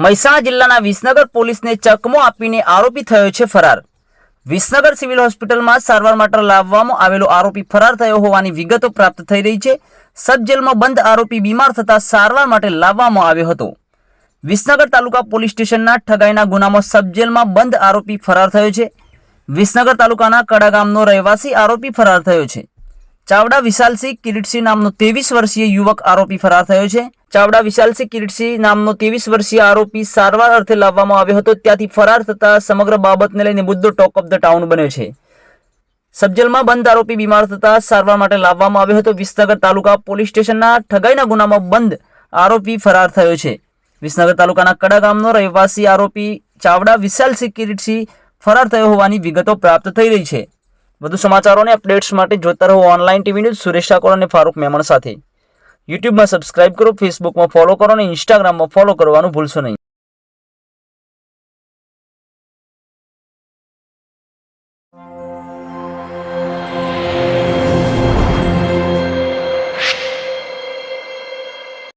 મહેસાણા જિલ્લાના વિસનગર પોલીસને ચકમો આપીને આરોપી થયો છે ફરાર। વિસનગર સિવિલ હોસ્પિટલમાં સારવાર માટે લાવવામાં આવેલો આરોપી ફરાર થયો હોવાની વિગતો પ્રાપ્ત થઈ રહી છે। સબ જેલમાં બંધ આરોપી બીમાર થતા સારવાર માટે લાવવામાં આવ્યો હતો। વિસનગર તાલુકા પોલીસ સ્ટેશનના ઠગાઈના ગુનામાં સબ જેલમાં બંધ આરોપી ફરાર થયો છે। વિસનગર તાલુકાના કડા ગામનો રહેવાસી આરોપી ફરાર થયો છે। ચાવડા વિશાલસિંહ કિરીટસિંહ નામનો 23 વર્ષીય યુવક આરોપી ફરાર થયો છે। ચાવડા વિશાલસિંહ કિરીટસિંહ નામનો 23 વર્ષીય આરોપી સારવાર અર્થે લાવવામાં આવ્યો હતો, ત્યાંથી ફરાર થતા સમગ્ર બાબતને લઈને મુદ્દો ટોક ઓફ ધ ટાઉન બન્યો છે। સબજેલમાં બંધ આરોપી બીમાર થતા સારવાર માટે લાવવામાં આવ્યો હતો। વિસનગર તાલુકા પોલીસ સ્ટેશનના ઠગાઈના ગુનામાં બંધ આરોપી ફરાર થયો છે। વિસનગર તાલુકાના કડા ગામનો રહેવાસી આરોપી ચાવડા વિશાલસિંહ કિરીટસિંહ ફરાર થયો હોવાની વિગતો પ્રાપ્ત થઈ રહી છે। વધુ સમાચારો અને અપડેટ્સ માટે જોતા રહો online TV news Suresh Thakor અને ફારૂક મેમણ સાથે। યુટ્યુબમાં સબસ્ક્રાઇબ કરો, ફેસબુકમાં ફોલો કરો અને ઇન્સ્ટાગ્રામમાં ફોલો કરવાનું ભૂલશો નહીં।